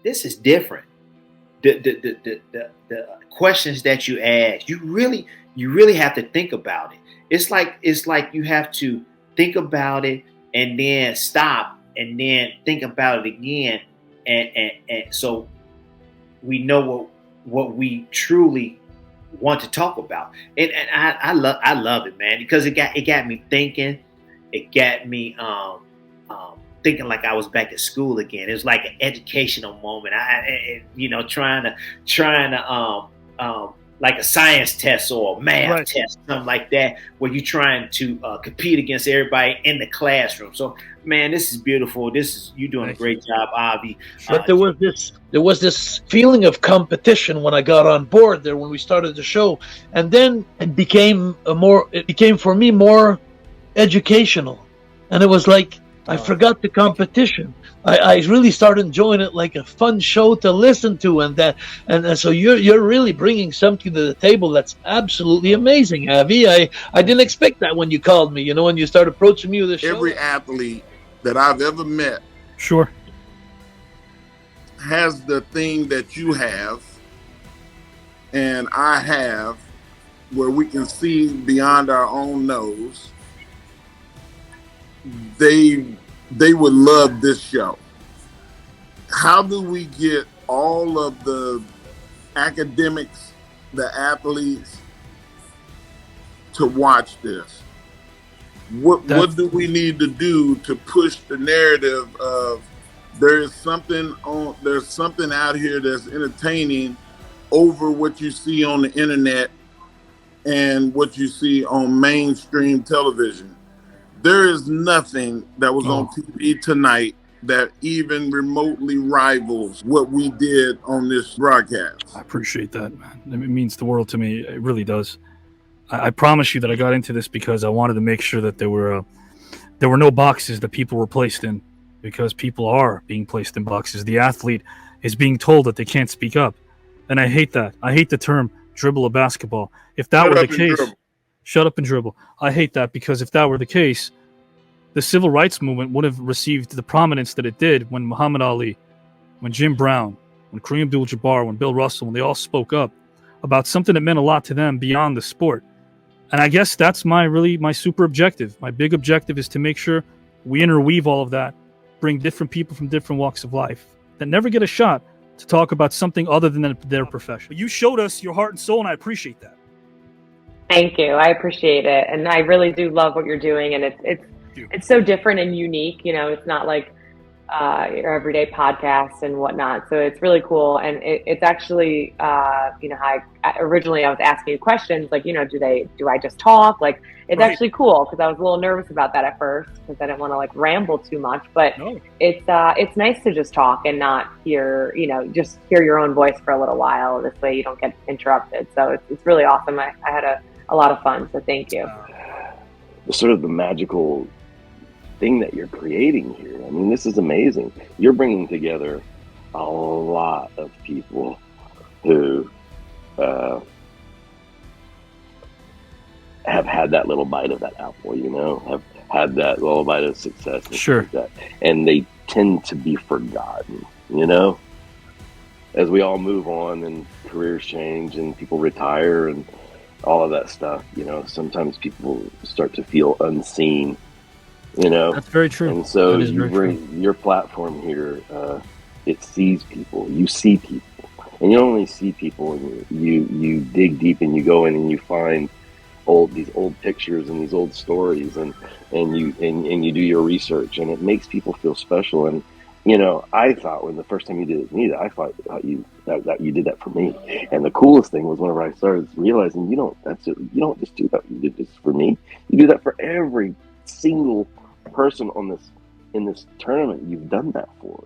this is different. The questions that you ask, you really have to think about it. It's like you have to think about it and then stop and then think about it again, and so we know what we truly want to talk about. And I love it, man, because it got me thinking. It got me thinking like I was back at school again. It was like an educational moment. Trying to like a science test or a math test, something like that, where you're trying to compete against everybody in the classroom. So, man, this is beautiful. You're doing a great job, Avi. But there was this feeling of competition when I got on board there when we started the show, and then it became for me more educational, and it was like I forgot the competition. I really started enjoying it like a fun show to listen to, and so you're really bringing something to the table that's absolutely amazing, Avi. I didn't expect that when you called me, when you started approaching me with the show. Every athlete that I've ever met, sure, has the thing that you have and I have, where we can see beyond our own nose. They would love this show. How do we get all of the academics, the athletes, to watch this? What do we need to do to push the narrative of there's something out here that's entertaining over what you see on the internet and what you see on mainstream television? There is nothing that was on TV tonight that even remotely rivals what we did on this broadcast. I appreciate that, man. It means the world to me. It really does. I promise you that I got into this because I wanted to make sure that there were no boxes that people were placed in, because people are being placed in boxes. The athlete is being told that they can't speak up. And I hate that. I hate the term dribble a basketball. If that were the case, shut up and dribble. I hate that, because if that were the case, the civil rights movement would have received the prominence that it did when Muhammad Ali, when Jim Brown, when Kareem Abdul-Jabbar, when Bill Russell, when they all spoke up about something that meant a lot to them beyond the sport. And I guess that's my super objective. My big objective is to make sure we interweave all of that, bring different people from different walks of life that never get a shot to talk about something other than their profession. But you showed us your heart and soul, and I appreciate that. Thank you. I appreciate it. And I really do love what you're doing. And it's so different and unique. It's not like your everyday podcasts and whatnot. So it's really cool. And it's actually, originally I was asking you questions like, do I just talk? Like, it's actually cool, because I was a little nervous about that at first, because I didn't want to like ramble too much, but it's nice to just talk and not hear, just hear your own voice for a little while. This way you don't get interrupted. So it's really awesome. I had a lot of fun. So thank you. Sort of the magical thing that you're creating here. I mean, this is amazing. You're bringing together a lot of people who have had that little bite of that apple, have had that little bite of success. And sure. Like that. And they tend to be forgotten, as we all move on and careers change and people retire and all of that stuff, sometimes people start to feel unseen. That's very true. And so you bring your platform here, it sees people, you see people, and you don't only see people, and you dig deep and you go in and you find these old pictures and these old stories, and you do your research, and it makes people feel special. And I thought when the first time you did it with me, I thought you did that for me. And the coolest thing was whenever I started realizing you don't just do that. You did this for me. You do that for every single person in this tournament. You've done that for.